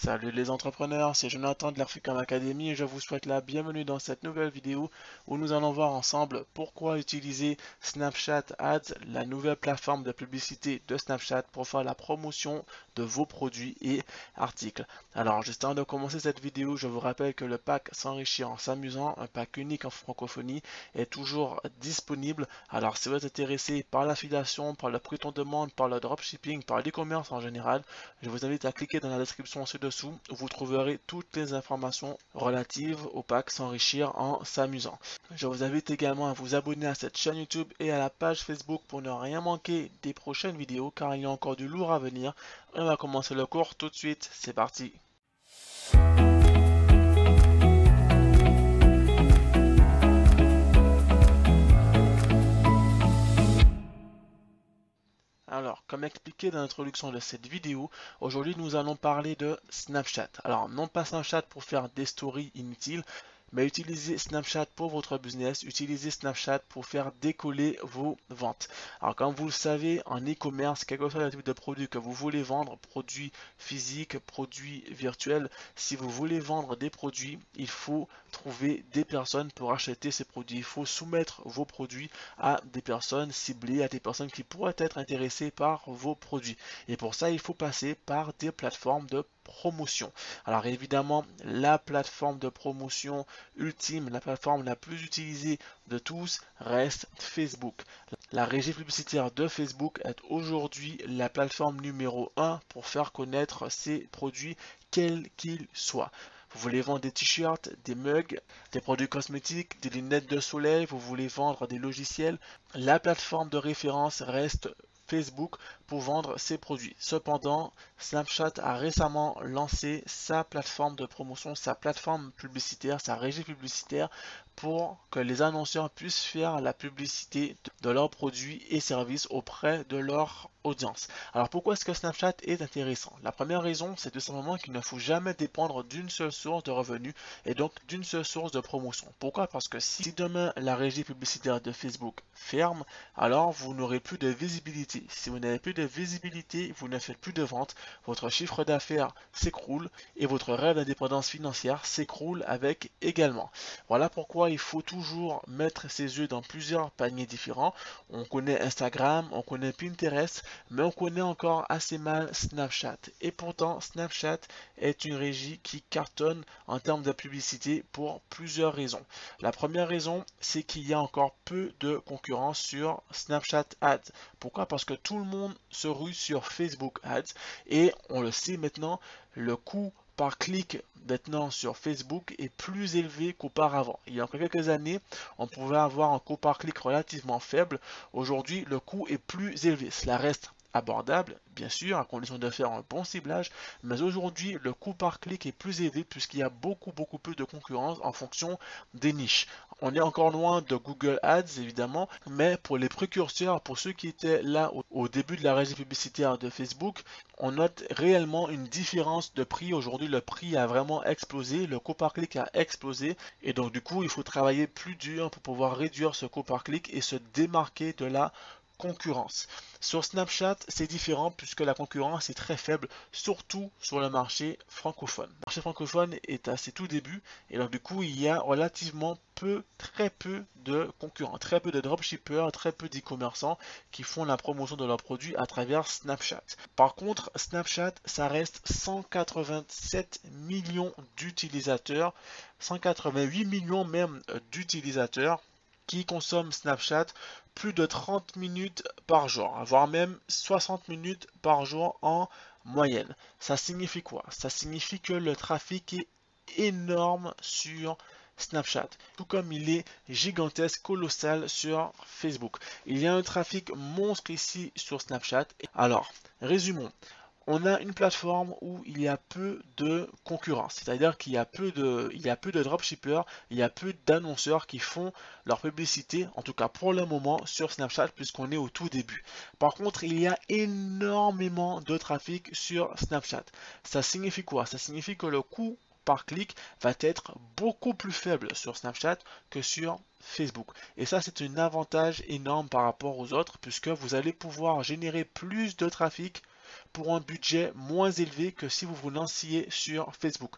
Salut les entrepreneurs, c'est Jonathan de l'Arficom Academy et je vous souhaite la bienvenue dans cette nouvelle vidéo où nous allons voir ensemble pourquoi utiliser Snapchat Ads, la nouvelle plateforme de publicité de Snapchat pour faire la promotion de vos produits et articles. Alors juste avant de commencer cette vidéo, je vous rappelle que le pack S'enrichir en s'amusant, un pack unique en francophonie, est toujours disponible. Alors si vous êtes intéressé par l'affiliation, par le prix on demande, par le dropshipping, par l'e-commerce en général, je vous invite à cliquer dans la description ci-dessous où vous trouverez toutes les informations relatives au pack S'enrichir en s'amusant. Je vous invite également à vous abonner à cette chaîne YouTube et à la page Facebook pour ne rien manquer des prochaines vidéos car il y a encore du lourd à venir. On va commencer le cours tout de suite, c'est parti. Alors, comme expliqué dans l'introduction de cette vidéo, aujourd'hui nous allons parler de Snapchat. Alors, non pas Snapchat pour faire des stories inutiles, mais utilisez Snapchat pour votre business, utilisez Snapchat pour faire décoller vos ventes. Alors, comme vous le savez, en e-commerce, quel que soit le type de produit que vous voulez vendre, produits physiques, produits virtuels, si vous voulez vendre des produits, il faut trouver des personnes pour acheter ces produits. Il faut soumettre vos produits à des personnes ciblées, à des personnes qui pourraient être intéressées par vos produits. Et pour ça, il faut passer par des plateformes de promotion. Alors évidemment, la plateforme de promotion ultime, la plateforme la plus utilisée de tous reste Facebook. La régie publicitaire de Facebook est aujourd'hui la plateforme numéro 1 pour faire connaître ses produits, quels qu'ils soient. Vous voulez vendre des t-shirts, des mugs, des produits cosmétiques, des lunettes de soleil, vous voulez vendre des logiciels, la plateforme de référence reste Facebook pour vendre ses produits. Cependant, Snapchat a récemment lancé sa plateforme de promotion, sa plateforme publicitaire, sa régie publicitaire pour que les annonceurs puissent faire la publicité de leurs produits et services auprès de leur audience. Alors pourquoi est-ce que Snapchat est intéressant? La première raison, c'est tout simplement qu'il ne faut jamais dépendre d'une seule source de revenus et donc d'une seule source de promotion. Pourquoi? Parce que si demain la régie publicitaire de Facebook ferme, alors vous n'aurez plus de visibilité. Si vous n'avez plus de visibilité, vous ne faites plus de ventes, votre chiffre d'affaires s'écroule et votre rêve d'indépendance financière s'écroule avec également. Voilà pourquoi il faut toujours mettre ses yeux dans plusieurs paniers différents. On connaît Instagram, on connaît Pinterest, mais on connaît encore assez mal Snapchat. Et pourtant, Snapchat est une régie qui cartonne en termes de publicité pour plusieurs raisons. La première raison, c'est qu'il y a encore peu de concurrence sur Snapchat Ads. Pourquoi? Parce que tout le monde se rue sur Facebook Ads et on le sait maintenant, le coût par clic maintenant sur Facebook est plus élevé qu'auparavant. Il y a encore quelques années, on pouvait avoir un coût par clic relativement faible. Aujourd'hui, le coût est plus élevé. Cela reste abordable, bien sûr, à condition de faire un bon ciblage, mais aujourd'hui, le coût par clic est plus élevé puisqu'il y a beaucoup plus de concurrence en fonction des niches. On est encore loin de Google Ads, évidemment, mais pour les précurseurs, pour ceux qui étaient là au début de la régie publicitaire de Facebook, on note réellement une différence de prix. Aujourd'hui, le prix a vraiment explosé, le coût par clic a explosé, et donc du coup, il faut travailler plus dur pour pouvoir réduire ce coût par clic et se démarquer de la concurrence. Sur Snapchat, c'est différent puisque la concurrence est très faible, surtout sur le marché francophone. Le marché francophone est à ses tout débuts et donc du coup, il y a relativement très peu de concurrents, très peu de dropshippers, très peu d'e-commerçants qui font la promotion de leurs produits à travers Snapchat. Par contre, Snapchat, ça reste 187 millions d'utilisateurs, 188 millions même d'utilisateurs qui consomment Snapchat plus de 30 minutes par jour, voire même 60 minutes par jour en moyenne. Ça signifie quoi? Ça signifie que le trafic est énorme sur Snapchat, tout comme il est gigantesque, colossal sur Facebook. Il y a un trafic monstre ici sur Snapchat. Alors, résumons. On a une plateforme où il y a peu de concurrence, c'est-à-dire qu'il y a peu de dropshippers, il y a peu d'annonceurs qui font leur publicité, en tout cas pour le moment, sur Snapchat, puisqu'on est au tout début. Par contre, il y a énormément de trafic sur Snapchat. Ça signifie quoi? Ça signifie que le coût par clic va être beaucoup plus faible sur Snapchat que sur Facebook. Et ça, c'est un avantage énorme par rapport aux autres, puisque vous allez pouvoir générer plus de trafic pour un budget moins élevé que si vous vous lanciez sur Facebook.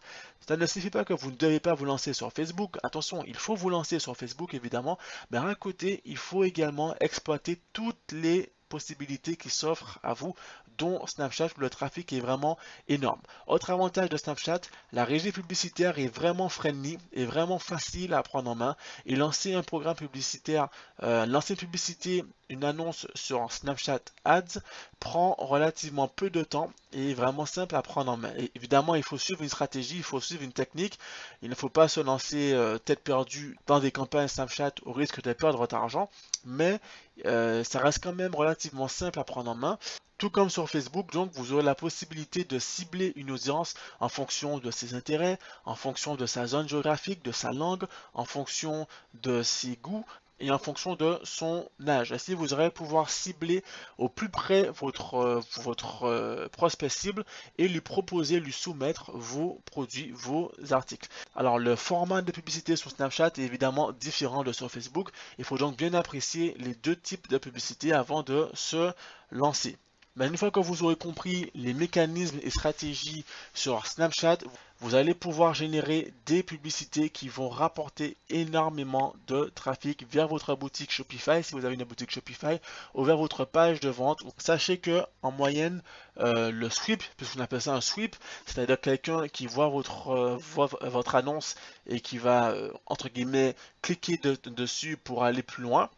Ça ne signifie pas que vous ne devez pas vous lancer sur Facebook. Attention, il faut vous lancer sur Facebook évidemment, mais à côté, il faut également exploiter toutes les possibilités qui s'offrent à vous, dont Snapchat où le trafic est vraiment énorme. Autre avantage de Snapchat, la régie publicitaire est vraiment friendly et vraiment facile à prendre en main. Et lancer un programme publicitaire, lancer une publicité, une annonce sur Snapchat Ads prend relativement peu de temps et est vraiment simple à prendre en main. Et évidemment, il faut suivre une stratégie, il faut suivre une technique. Il ne faut pas se lancer tête perdue dans des campagnes Snapchat au risque de perdre votre argent, mais ça reste quand même relativement simple à prendre en main. Tout comme sur Facebook, donc vous aurez la possibilité de cibler une audience en fonction de ses intérêts, en fonction de sa zone géographique, de sa langue, en fonction de ses goûts et en fonction de son âge. Ainsi, vous aurez pouvoir cibler au plus près votre prospect cible et lui proposer, lui soumettre vos produits, vos articles. Alors, le format de publicité sur Snapchat est évidemment différent de sur Facebook. Il faut donc bien apprécier les deux types de publicité avant de se lancer. Mais une fois que vous aurez compris les mécanismes et stratégies sur Snapchat, vous allez pouvoir générer des publicités qui vont rapporter énormément de trafic vers votre boutique Shopify, si vous avez une boutique Shopify, ou vers votre page de vente. Sachez que en moyenne, le sweep, puisqu'on appelle ça un sweep, c'est-à-dire quelqu'un qui voit votre annonce et qui va, entre guillemets, cliquer dessus pour aller plus loin.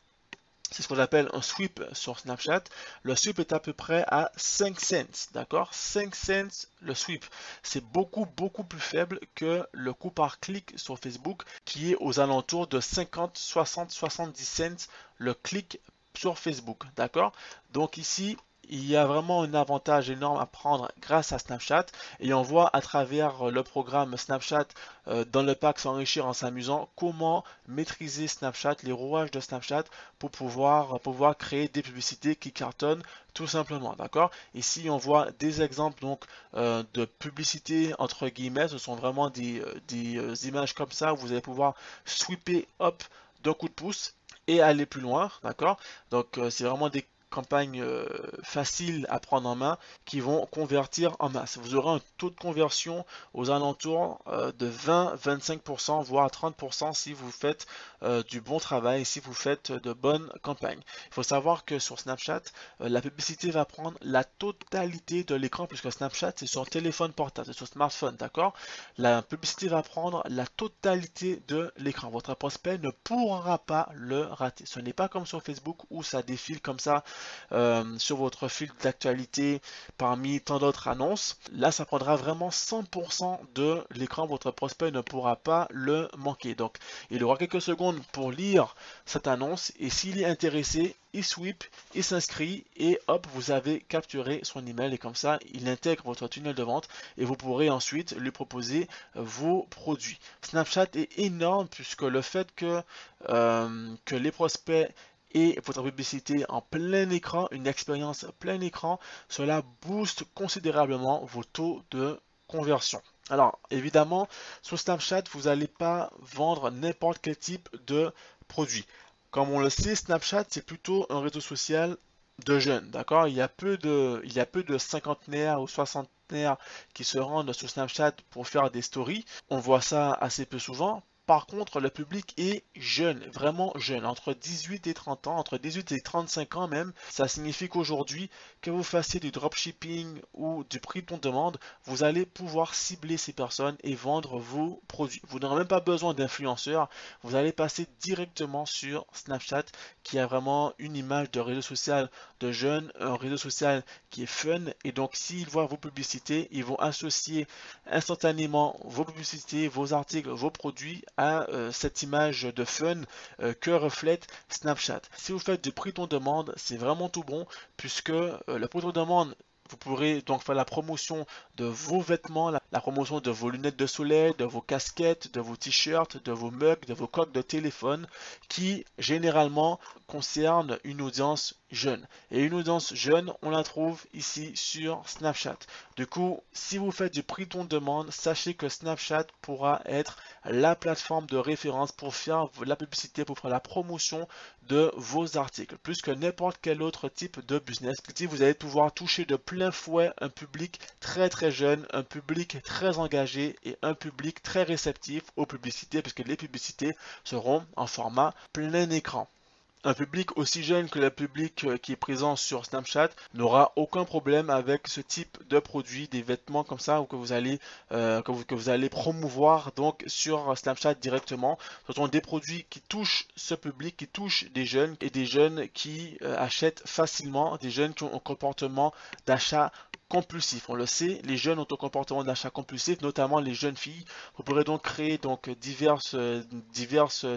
C'est ce qu'on appelle un sweep sur Snapchat. Le sweep est à peu près à 5 cents, d'accord? 5 cents le sweep. C'est beaucoup plus faible que le coût par clic sur Facebook qui est aux alentours de 50, 60, 70 cents le clic sur Facebook, d'accord? Donc ici, il y a vraiment un avantage énorme à prendre grâce à Snapchat et on voit à travers le programme Snapchat dans le pack S'enrichir en s'amusant comment maîtriser Snapchat, les rouages de Snapchat pour pouvoir créer des publicités qui cartonnent tout simplement, d'accord? Ici on voit des exemples donc de publicités entre guillemets, ce sont vraiment des images comme ça où vous allez pouvoir sweeper hop d'un coup de pouce et aller plus loin, d'accord? Donc c'est vraiment des campagnes faciles à prendre en main qui vont convertir en masse. Vous aurez un taux de conversion aux alentours de 20-25%, voire 30% si vous faites du bon travail, si vous faites de bonnes campagnes. Il faut savoir que sur Snapchat, la publicité va prendre la totalité de l'écran, puisque Snapchat c'est sur téléphone portable, c'est sur smartphone, d'accord? La publicité va prendre la totalité de l'écran. Votre prospect ne pourra pas le rater. Ce n'est pas comme sur Facebook où ça défile comme ça sur votre fil d'actualité parmi tant d'autres annonces. Là, ça prendra vraiment 100% de l'écran. Votre prospect ne pourra pas le manquer. Donc, il aura quelques secondes pour lire cette annonce et s'il est intéressé, il sweep, il s'inscrit et hop, vous avez capturé son email et comme ça, il intègre votre tunnel de vente et vous pourrez ensuite lui proposer vos produits. Snapchat est énorme puisque le fait que les prospects et votre publicité en plein écran, une expérience plein écran, cela booste considérablement vos taux de conversion. Alors évidemment, sur Snapchat, vous n'allez pas vendre n'importe quel type de produit. Comme on le sait, Snapchat, c'est plutôt un réseau social de jeunes, d'accord? Il y a peu de cinquantenaires ou soixantenaires qui se rendent sur Snapchat pour faire des stories. On voit ça assez peu souvent. Par contre, le public est jeune, vraiment jeune, entre 18 et 30 ans, entre 18 et 35 ans même. Ça signifie qu'aujourd'hui, que vous fassiez du dropshipping ou du prix de demande, vous allez pouvoir cibler ces personnes et vendre vos produits. Vous n'aurez même pas besoin d'influenceurs, vous allez passer directement sur Snapchat qui a vraiment une image de réseau social de jeunes, un réseau social qui est fun et donc s'ils voient vos publicités, ils vont associer instantanément vos publicités, vos articles, vos produits à cette image de fun que reflète Snapchat. Si vous faites du prix de demande, c'est vraiment tout bon puisque le prix de demande, vous pourrez donc faire la promotion de vos vêtements, la promotion de vos lunettes de soleil, de vos casquettes, de vos t-shirts, de vos mugs, de vos coques de téléphone qui généralement concernent une audience jeune. Et une audience jeune, on la trouve ici sur Snapchat. Du coup, si vous faites du prix ton demande, sachez que Snapchat pourra être la plateforme de référence pour faire la publicité, pour faire la promotion de vos articles, plus que n'importe quel autre type de business. Vous allez pouvoir toucher de plein fouet un public très jeune, un public très engagé et un public très réceptif aux publicités, puisque les publicités seront en format plein écran. Un public aussi jeune que le public qui est présent sur Snapchat n'aura aucun problème avec ce type de produit, des vêtements comme ça, ou que vous allez promouvoir donc sur Snapchat directement. Ce sont des produits qui touchent ce public, qui touchent des jeunes et des jeunes qui achètent facilement, des jeunes qui ont un comportement d'achat compulsif. On le sait, les jeunes ont un comportement d'achat compulsif, notamment les jeunes filles. Vous pourrez donc créer donc divers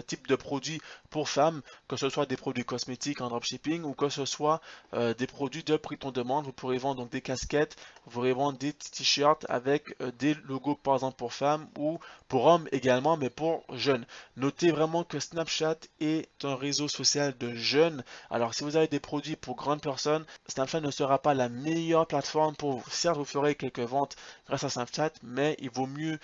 types de produits pour femmes, que ce soit des produits cosmétiques en dropshipping ou que ce soit des produits de prix ton demande. Vous pourrez vendre donc des casquettes, vous pourrez vendre des t-shirts avec des logos par exemple pour femmes ou pour hommes également, mais pour jeunes. Notez vraiment que Snapchat est un réseau social de jeunes. Alors si vous avez des produits pour grandes personnes, Snapchat ne sera pas la meilleure plateforme pour vous. Certes, vous ferez quelques ventes grâce à Snapchat, mais il vaut mieux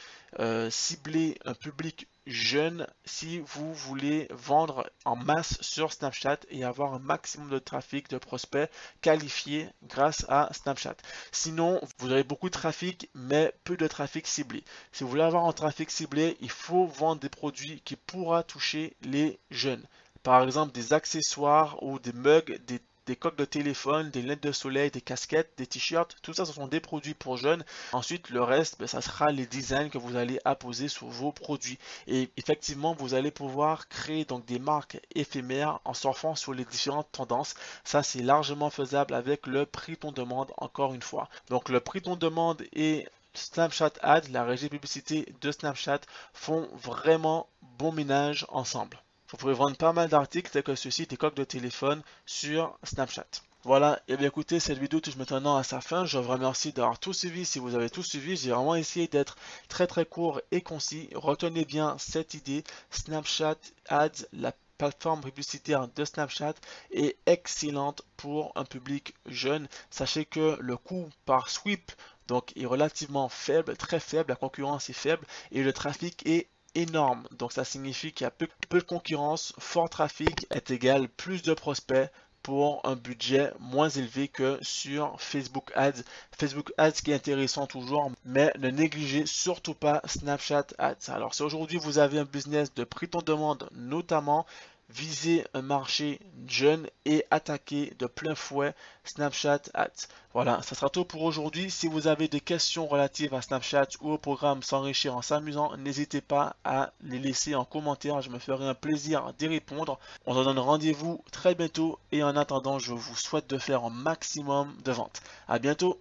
cibler un public jeune si vous voulez vendre en masse sur Snapchat et avoir un maximum de trafic de prospects qualifiés grâce à Snapchat. Sinon, vous aurez beaucoup de trafic, mais peu de trafic ciblé. Si vous voulez avoir un trafic ciblé, il faut vendre des produits qui pourra toucher les jeunes. Par exemple, des accessoires ou des mugs, des coques de téléphone, des lunettes de soleil, des casquettes, des t-shirts, tout ça ce sont des produits pour jeunes. Ensuite le reste, ça sera les designs que vous allez apposer sur vos produits. Et effectivement vous allez pouvoir créer donc des marques éphémères en surfant sur les différentes tendances. Ça c'est largement faisable avec le prix ton demande encore une fois. Donc le prix ton demande et Snapchat Ads, la régie publicité de Snapchat font vraiment bon ménage ensemble. Vous pouvez vendre pas mal d'articles tels que ceci, des coques de téléphone sur Snapchat. Voilà, et bien écoutez, cette vidéo touche maintenant à sa fin. Je vous remercie d'avoir tout suivi. Si vous avez tout suivi, j'ai vraiment essayé d'être très court et concis. Retenez bien cette idée. Snapchat Ads, la plateforme publicitaire de Snapchat est excellente pour un public jeune. Sachez que le coût par sweep donc est relativement faible, très faible, la concurrence est faible et le trafic est énorme. Donc ça signifie qu'il y a peu de concurrence, fort trafic est égal plus de prospects pour un budget moins élevé que sur Facebook Ads. Facebook Ads qui est intéressant toujours, mais ne négligez surtout pas Snapchat Ads. Alors si aujourd'hui vous avez un business de prix ton demande notamment, visez un marché jeune et attaquer de plein fouet Snapchat Ads. Voilà, ça sera tout pour aujourd'hui. Si vous avez des questions relatives à Snapchat ou au programme S'enrichir en s'amusant, n'hésitez pas à les laisser en commentaire. Je me ferai un plaisir d'y répondre. On se donne rendez-vous très bientôt et en attendant, je vous souhaite de faire un maximum de ventes. À bientôt.